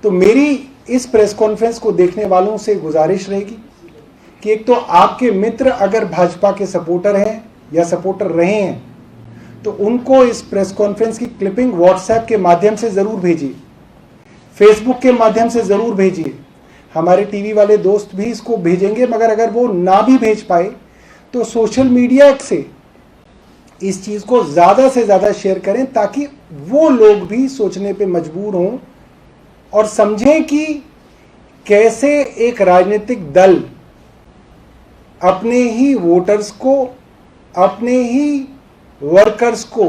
तो मेरी इस प्रेस कॉन्फ्रेंस को देखने वालों से गुजारिश रहेगी कि एक तो आपके मित्र अगर भाजपा के सपोर्टर हैं या सपोर्टर रहे हैं तो उनको इस प्रेस कॉन्फ्रेंस की क्लिपिंग व्हाट्सएप के माध्यम से ज़रूर भेजिए, फेसबुक के माध्यम से ज़रूर भेजिए। हमारे टीवी वाले दोस्त भी इसको भेजेंगे, मगर अगर वो ना भी भेज पाए तो सोशल मीडिया से इस चीज़ को ज़्यादा से ज़्यादा शेयर करें ताकि वो लोग भी सोचने पे मजबूर हों और समझें कि कैसे एक राजनीतिक दल अपने ही वोटर्स को, अपने ही वर्कर्स को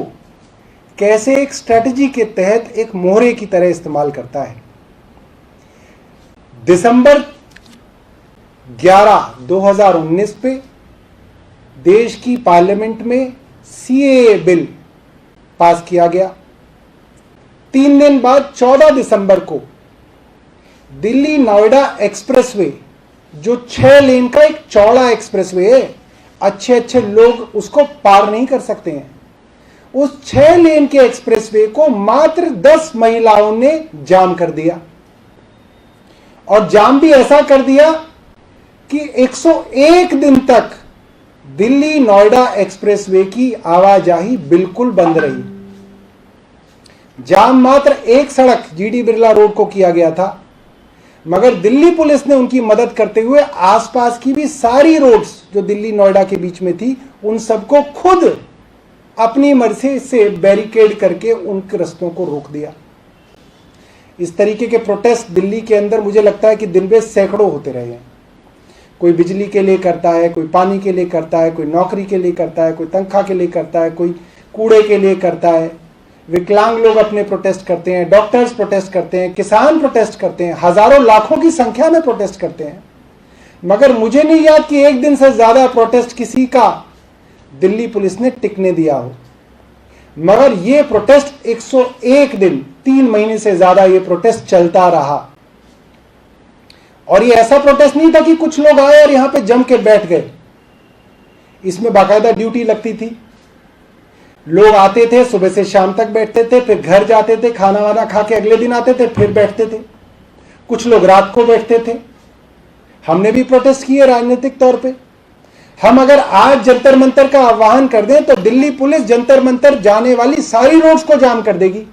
कैसे एक स्ट्रेटजी के तहत एक मोहरे की तरह इस्तेमाल करता है। दिसंबर 11, 2019 पे देश की पार्लियामेंट में सीएए बिल पास किया गया। 3 दिन बाद 14 दिसंबर को दिल्ली नोएडा एक्सप्रेसवे, जो 6 लेन का एक चौड़ा एक्सप्रेसवे है, अच्छे लोग उसको पार नहीं कर सकते हैं, उस 6 लेन के एक्सप्रेसवे को मात्र 10 महिलाओं ने जाम कर दिया। और जाम भी ऐसा कर दिया कि 101 दिन तक दिल्ली नोएडा एक्सप्रेसवे की आवाजाही बिल्कुल बंद रही। जाम मात्र एक सड़क जीडी बिरला रोड को किया गया था, मगर दिल्ली पुलिस ने उनकी मदद करते हुए आसपास की भी सारी रोड्स जो दिल्ली नोएडा के बीच में थी उन सबको खुद अपनी मर्जी से बैरिकेड करके उनके रास्तों को रोक दिया। इस तरीके के प्रोटेस्ट दिल्ली के अंदर मुझे लगता है कि दिन में सैकड़ों होते रहे हैं। कोई बिजली के लिए करता है, कोई पानी के लिए करता है, कोई नौकरी के लिए करता है, कोई तनख्वाह के लिए करता है, कोई कूड़े के लिए करता है। विकलांग लोग अपने प्रोटेस्ट करते हैं, डॉक्टर्स प्रोटेस्ट करते हैं, किसान प्रोटेस्ट करते हैं, हजारों लाखों की संख्या में प्रोटेस्ट करते हैं। मगर मुझे नहीं याद कि एक दिन से ज्यादा प्रोटेस्ट किसी का दिल्ली पुलिस ने टिकने दिया हो। मगर ये प्रोटेस्ट 101 दिन, 3 महीने से ज्यादा ये प्रोटेस्ट चलता रहा। और ये ऐसा प्रोटेस्ट नहीं था कि कुछ लोग आए और यहां पे जम के बैठ गए। इसमें बाकायदा ड्यूटी लगती थी। लोग आते थे, सुबह से शाम तक बैठते थे, फिर घर जाते थे, खाना वाना खा के अगले दिन आते थे, फिर बैठते थे। कुछ लोग रात को बैठते थे। हमने भी प्रोटेस्ट किए राजनीतिक तौर पे। हम अगर आज जंतर मंतर का आह्वान कर दें तो दिल्ली पुलिस जंतर मंतर जाने वाली सारी रोड्स को जाम कर देगी,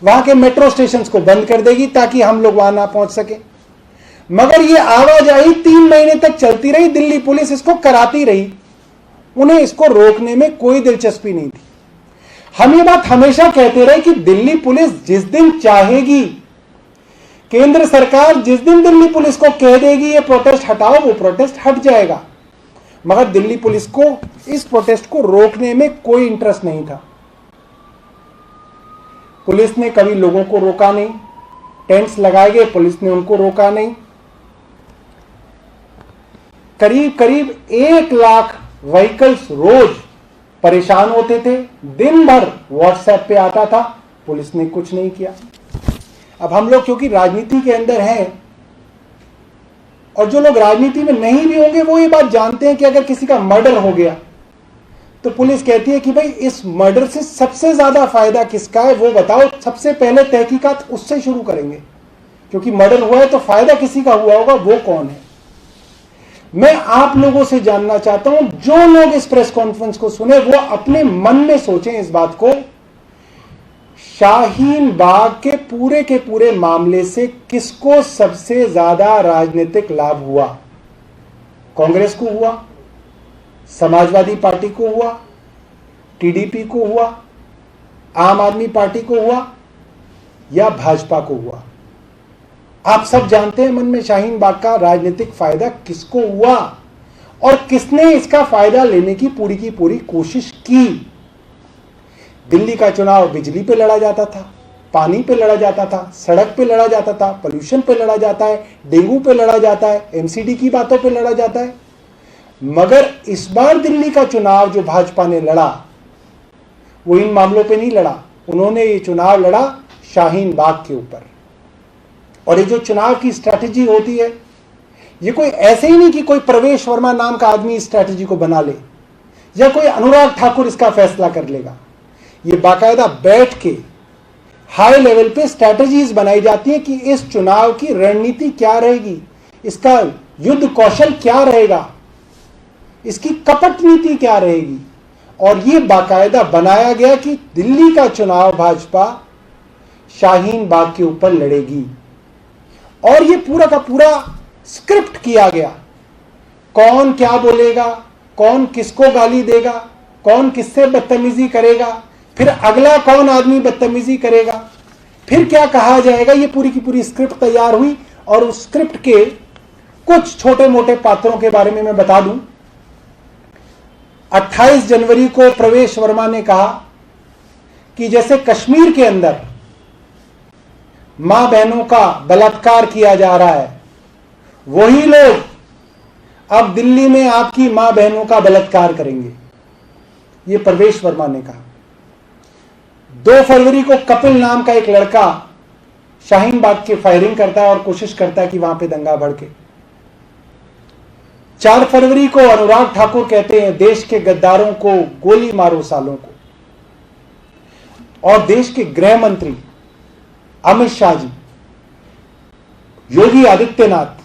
वहां के मेट्रो स्टेशन को बंद कर देगी ताकि हम लोग वहां ना पहुंच सके। मगर ये आवाजाही 3 महीने तक चलती रही, दिल्ली पुलिस इसको कराती रही, उन्हें इसको रोकने में कोई दिलचस्पी नहीं थी। हम ये बात हमेशा कहते रहे कि दिल्ली पुलिस जिस दिन चाहेगी, केंद्र सरकार जिस दिन दिल्ली पुलिस को कह देगी ये प्रोटेस्ट हटाओ, वो प्रोटेस्ट हट जाएगा। मगर दिल्ली पुलिस को इस प्रोटेस्ट को रोकने में कोई इंटरेस्ट नहीं था। पुलिस ने कभी लोगों को रोका नहीं, टेंट्स लगाए गए, पुलिस ने उनको रोका नहीं। करीब 1 लाख व्हीकल्स रोज परेशान होते थे, दिन भर व्हाट्सएप पे आता था, पुलिस ने कुछ नहीं किया। अब हम लोग क्योंकि राजनीति के अंदर हैं और जो लोग राजनीति में नहीं भी होंगे वो ये बात जानते हैं कि अगर किसी का मर्डर हो गया तो पुलिस कहती है कि भाई इस मर्डर से सबसे ज्यादा फायदा किसका है वो बताओ, सबसे पहले तहकीकात उससे शुरू करेंगे, क्योंकि मर्डर हुआ है तो फायदा किसी का हुआ होगा, वो कौन है। मैं आप लोगों से जानना चाहता हूं, जो लोग इस प्रेस कॉन्फ्रेंस को सुने वो अपने मन में सोचें इस बात को, शाहीन बाग के पूरे मामले से किसको सबसे ज्यादा राजनीतिक लाभ हुआ? कांग्रेस को हुआ, समाजवादी पार्टी को हुआ, टीडीपी को हुआ, आम आदमी पार्टी को हुआ या भाजपा को हुआ? आप सब जानते हैं मन में शाहीन बाग का राजनीतिक फायदा किसको हुआ और किसने इसका फायदा लेने की पूरी कोशिश की। दिल्ली का चुनाव बिजली पे लड़ा जाता था, पानी पे लड़ा जाता था, सड़क पे लड़ा जाता था, पोल्यूशन पे लड़ा जाता है, डेंगू पे लड़ा जाता है, एमसीडी की बातों पे लड़ा जाता है। मगर इस बार दिल्ली का चुनाव जो भाजपा ने लड़ा वो इन मामलों पे नहीं लड़ा, उन्होंने ये चुनाव लड़ा शाहीन बाग के ऊपर। और ये जो चुनाव की स्ट्रैटेजी होती है, ये कोई ऐसे ही नहीं कि कोई प्रवेश वर्मा नाम का आदमी इस स्ट्रैटेजी को बना ले या कोई अनुराग ठाकुर इसका फैसला कर लेगा। ये बाकायदा बैठ के हाई लेवल पे स्ट्रैटेजीज बनाई जाती है कि इस चुनाव की रणनीति क्या रहेगी, इसका युद्ध कौशल क्या रहेगा, इसकी कपट नीति क्या रहेगी। और ये बाकायदा बनाया गया कि दिल्ली का चुनाव भाजपा शाहीन बाग के ऊपर लड़ेगी, और ये पूरा का पूरा स्क्रिप्ट किया गया। कौन क्या बोलेगा, कौन किसको गाली देगा, कौन किससे बदतमीजी करेगा, फिर अगला कौन आदमी बदतमीजी करेगा, फिर क्या कहा जाएगा, ये पूरी की पूरी स्क्रिप्ट तैयार हुई। और उस स्क्रिप्ट के कुछ छोटे मोटे पात्रों के बारे में मैं बता दूं। 28 जनवरी को प्रवेश वर्मा ने कहा कि जैसे कश्मीर के अंदर मां बहनों का बलात्कार किया जा रहा है, वही लोग अब दिल्ली में आपकी मां बहनों का बलात्कार करेंगे, ये प्रवेश वर्मा ने कहा। 2 फरवरी को कपिल नाम का एक लड़का शाहीन बाग की फायरिंग करता है और कोशिश करता है कि वहां पे दंगा भड़के। 4 फरवरी को अनुराग ठाकुर कहते हैं देश के गद्दारों को गोली मारो सालों को। और देश के गृह मंत्री अमित शाह जी, योगी आदित्यनाथ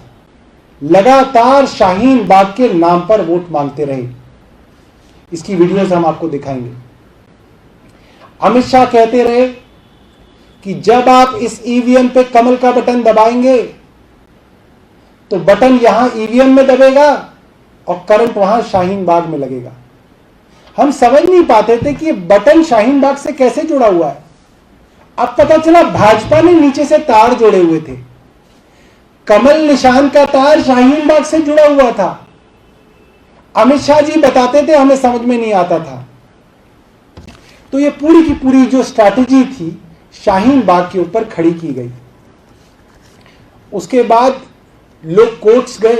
लगातार शाहीन बाग के नाम पर वोट मांगते रहे। इसकी वीडियोस हम आपको दिखाएंगे। अमित शाह कहते रहे कि जब आप इस ईवीएम पे कमल का बटन दबाएंगे तो बटन यहां ईवीएम में दबेगा और करंट वहां शाहीन बाग में लगेगा। हम समझ नहीं पाते थे कि ये बटन शाहीन बाग से कैसे जुड़ा हुआ है। अब पता चला भाजपा ने नीचे से तार जोड़े हुए थे, कमल निशान का तार शाहीन बाग से जुड़ा हुआ था। अमित शाह जी बताते थे, हमें समझ में नहीं आता था। तो ये पूरी की पूरी जो स्ट्रैटेजी थी शाहीन बाग के ऊपर खड़ी की गई। उसके बाद लोग कोर्ट्स गए,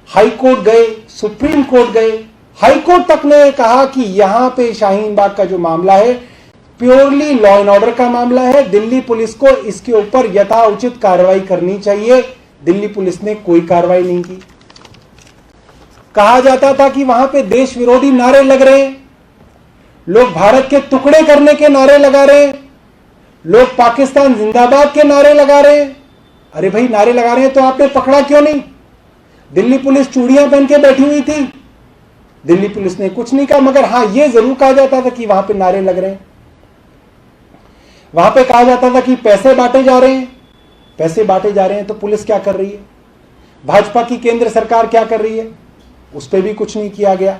हाई कोर्ट गए, सुप्रीम कोर्ट गए। हाई कोर्ट तक ने कहा कि यहां पे शाहीन बाग का जो मामला है प्योरली लॉ एंड ऑर्डर का मामला है, दिल्ली पुलिस को इसके ऊपर यथाउचित कार्रवाई करनी चाहिए। दिल्ली पुलिस ने कोई कार्रवाई नहीं की। कहा जाता था कि वहां पे देश विरोधी नारे लग रहे हैं, लोग भारत के टुकड़े करने के नारे लगा रहे हैं, लोग पाकिस्तान जिंदाबाद के नारे लगा रहे हैं। अरे भाई, नारे लगा रहे हैं तो आपने पकड़ा क्यों नहीं? दिल्ली पुलिस चूड़ियां पहन के बैठी हुई थी, दिल्ली पुलिस ने कुछ नहीं कहा। मगर हां, यह जरूर कहा जाता था कि वहां पे नारे लग रहे हैं। वहां पे कहा जाता था कि पैसे बांटे जा रहे हैं। पैसे बांटे जा रहे हैं तो पुलिस क्या कर रही है, भाजपा की केंद्र सरकार क्या कर रही है, उस पर भी कुछ नहीं किया गया।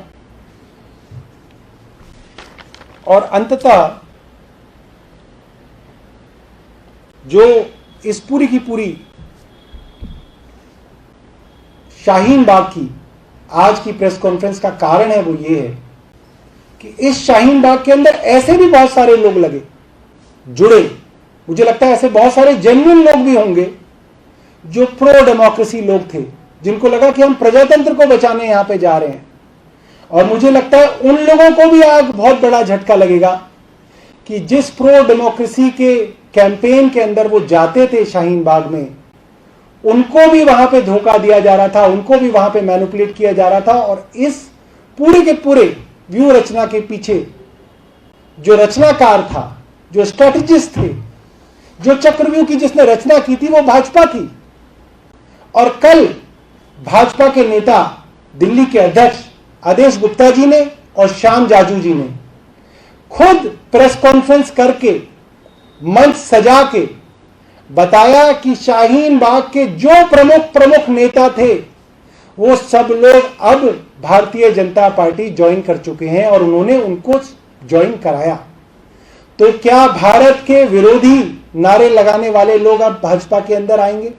और अंततः जो इस पूरी की पूरी शाहीन बाग की आज की प्रेस कॉन्फ्रेंस का कारण है, वो ये है कि इस शाहीन बाग के अंदर ऐसे भी बहुत सारे लोग लगे जुड़े। मुझे लगता है ऐसे बहुत सारे जेन्युइन लोग भी होंगे जो प्रो डेमोक्रेसी लोग थे, जिनको लगा कि हम प्रजातंत्र को बचाने यहां पे जा रहे हैं। और मुझे लगता है उन लोगों को भी आज बहुत बड़ा झटका लगेगा कि जिस प्रो डेमोक्रेसी के कैंपेन के अंदर वो जाते थे शाहीन बाग में, उनको भी वहां पे धोखा दिया जा रहा था, उनको भी वहां पे मैनिपुलेट किया जा रहा था। और इस पूरे के पूरे व्यू रचना के पीछे जो रचनाकार था, जो स्ट्रेटेजिस्ट थे, जो चक्रव्यूह की जिसने रचना की थी, वो भाजपा थी। और कल भाजपा के नेता दिल्ली के अध्यक्ष आदेश गुप्ता जी ने और श्याम जाजू जी ने खुद प्रेस कॉन्फ्रेंस करके मंच सजा के बताया कि शाहीन बाग के जो प्रमुख नेता थे वो सब लोग अब भारतीय जनता पार्टी ज्वाइन कर चुके हैं और उन्होंने उनको ज्वाइन कराया। तो क्या भारत के विरोधी नारे लगाने वाले लोग अब भाजपा के अंदर आएंगे,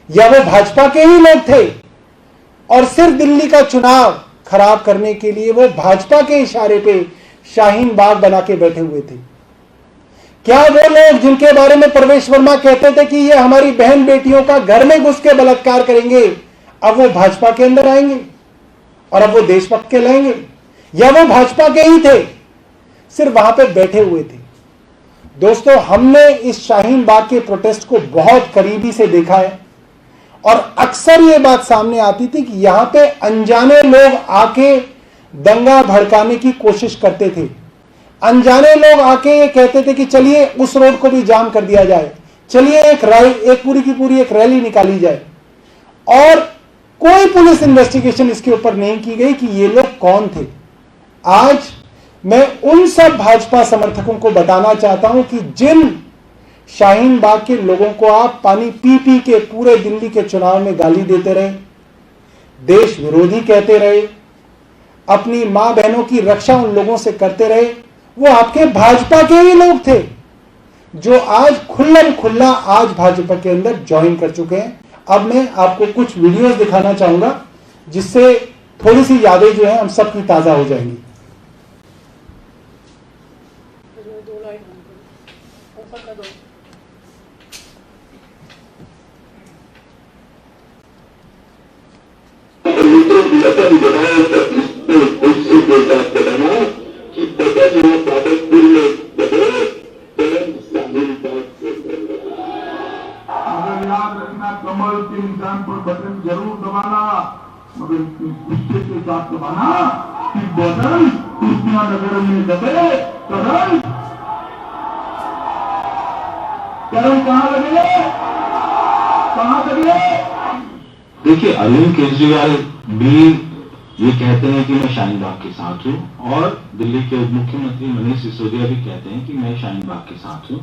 या वो भाजपा के ही लोग थे और सिर्फ दिल्ली का चुनाव खराब करने के लिए वो भाजपा के इशारे पे शाहीन बाग बना के बैठे हुए थे? क्या वो लोग जिनके बारे में प्रवेश वर्मा कहते थे कि ये हमारी बहन बेटियों का घर में घुस के बलात्कार करेंगे, अब वो भाजपा के अंदर आएंगे और अब वो देशभक्त कहलाएंगे, या वो भाजपा के ही थे, सिर्फ वहां पे बैठे हुए थे? दोस्तों, हमने इस शाहीन बाग के प्रोटेस्ट को बहुत करीबी से देखा है और अक्सर ये बात सामने आती थी कि यहां पे अनजाने लोग आके दंगा भड़काने की कोशिश करते थे। अनजाने लोग आके ये कहते थे कि चलिए उस रोड को भी जाम कर दिया जाए, चलिए एक पूरी की पूरी एक रैली निकाली जाए, और कोई पुलिस इन्वेस्टिगेशन इसके ऊपर नहीं की गई कि ये लोग कौन थे। आज मैं उन सब भाजपा समर्थकों को बताना चाहता हूं कि जिन शाहीन बाग के लोगों को आप पानी पी पी के पूरे दिल्ली के चुनाव में गाली देते रहे, देश विरोधी कहते रहे, अपनी मां बहनों की रक्षा उन लोगों से करते रहे, वो आपके भाजपा के ही लोग थे जो आज खुल्लम खुल्ला आज भाजपा के अंदर ज्वाइन कर चुके हैं। अब मैं आपको कुछ वीडियोस दिखाना चाहूंगा जिससे थोड़ी सी यादें जो है हम सबकी ताजा हो जाएंगी। कमल के निशान पर बटन जरूर दबाना, मगर गुस्से के साथ दबाना कि बटन कृष्णा नगर में दबे। करण कहाँ लगे, कहाँ लगे? देखिए, अरविंद केजरीवाल भी ये कहते हैं कि मैं शाहीन बाग के साथ हूं, और दिल्ली के उप मुख्यमंत्री मनीष सिसोदिया भी कहते हैं कि मैं शाहीन बाग के साथ हूं।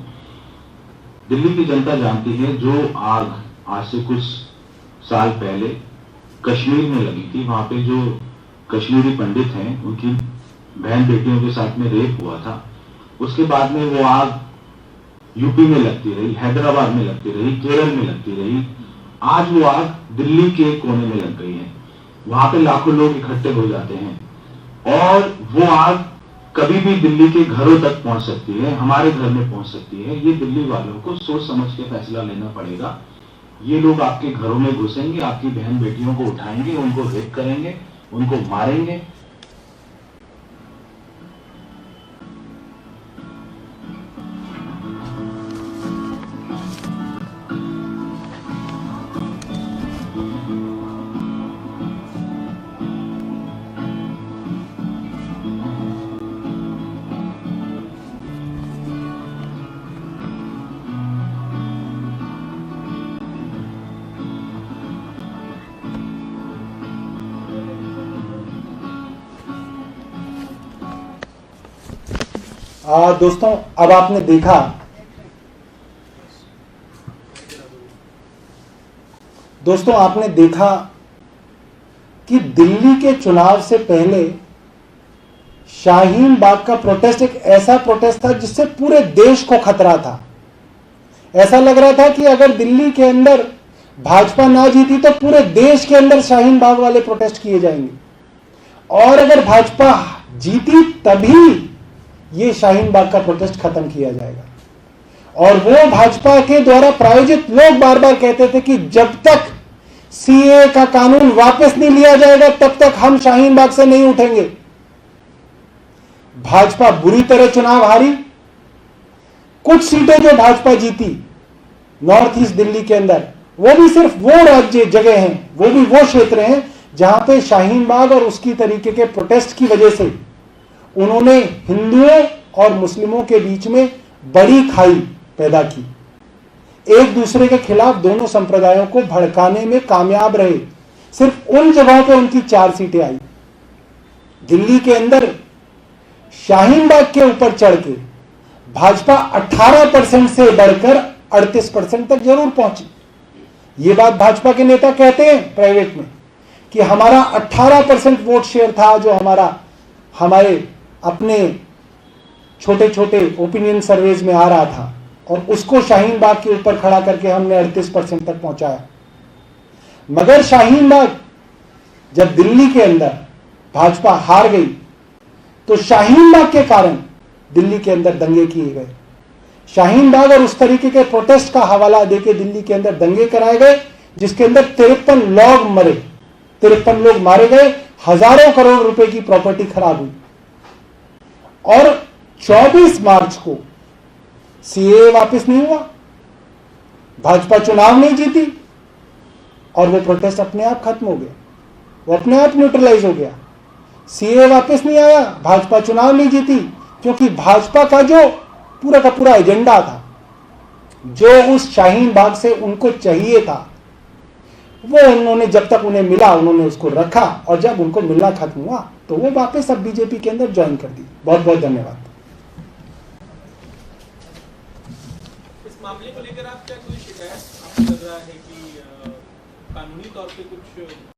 दिल्ली की जनता जानती है, जो आग आज से कुछ साल पहले कश्मीर में लगी थी, वहां पे जो कश्मीरी पंडित हैं उनकी बहन बेटियों के साथ में रेप हुआ था, उसके बाद में वो आग यूपी में लगती रही, हैदराबाद में लगती रही, केरल में लगती रही, आज वो आग दिल्ली के कोने में लग गई है। वहां पे लाखों लोग इकट्ठे हो जाते हैं और वो आग कभी भी दिल्ली के घरों तक पहुंच सकती है, हमारे घर में पहुंच सकती है। ये दिल्ली वालों को सोच समझ के फैसला लेना पड़ेगा। ये लोग आपके घरों में घुसेंगे, आपकी बहन बेटियों को उठाएंगे, उनको रेप करेंगे, उनको मारेंगे। दोस्तों, अब आपने देखा कि दिल्ली के चुनाव से पहले शाहीन बाग का प्रोटेस्ट एक ऐसा प्रोटेस्ट था जिससे पूरे देश को खतरा था। ऐसा लग रहा था कि अगर दिल्ली के अंदर भाजपा ना जीती तो पूरे देश के अंदर शाहीन बाग वाले प्रोटेस्ट किए जाएंगे, और अगर भाजपा जीती तभी ये शाहीन बाग का प्रोटेस्ट खत्म किया जाएगा। और वो भाजपा के द्वारा प्रायोजित लोग बार बार कहते थे कि जब तक सीए का कानून वापस नहीं लिया जाएगा तब तक हम शाहीन बाग से नहीं उठेंगे। भाजपा बुरी तरह चुनाव हारी। कुछ सीटें जो भाजपा जीती नॉर्थ ईस्ट दिल्ली के अंदर, वो भी सिर्फ वो राज्य जगह हैं, वो भी वो क्षेत्र हैं जहां पे शाहीन बाग और उसकी तरीके के प्रोटेस्ट की वजह से उन्होंने हिंदुओं और मुस्लिमों के बीच में बड़ी खाई पैदा की। एक दूसरे के खिलाफ दोनों संप्रदायों को भड़काने में कामयाब रहे। सिर्फ उन जगहों पे उनकी 4 सीटें आई। दिल्ली के अंदर शाहीन बाग के ऊपर चढ़ के भाजपा 18% से बढ़कर 38% तक जरूर पहुंची। ये बात भाजपा के नेता कहते हैं प्राइवेट में कि हमारा 18% वोट शेयर था जो हमारे अपने छोटे छोटे ओपिनियन सर्वेज में आ रहा था, और उसको शाहीन बाग के ऊपर खड़ा करके हमने 38% तक पहुंचाया। मगर शाहीन बाग जब दिल्ली के अंदर भाजपा हार गई तो शाहीन बाग के कारण दिल्ली के अंदर दंगे किए गए। शाहीन बाग और उस तरीके के प्रोटेस्ट का हवाला देके दिल्ली के अंदर दंगे कराए गए, जिसके अंदर 53 लोग मरे, 53 लोग मारे गए, हजारों करोड़ रुपए की प्रॉपर्टी खराब हुई। और 24 मार्च को सीए वापस नहीं हुआ, भाजपा चुनाव नहीं जीती, और वो प्रोटेस्ट अपने आप खत्म हो गया, वो अपने आप न्यूट्रलाइज हो गया। सीए वापस नहीं आया, भाजपा चुनाव नहीं जीती, क्योंकि भाजपा का जो पूरा का पूरा एजेंडा था, जो उस शाहीन बाग से उनको चाहिए था, वो उन्होंने जब तक उन्हें मिला उन्होंने उसको रखा, और जब उनको मिलना खत्म हुआ तो वो वापस अब बीजेपी के अंदर ज्वाइन कर दी। बहुत बहुत धन्यवाद। इस मामले को लेकर आप क्या कोई शिकायत आपको लग रहा है कि कानूनी तौर पे कुछ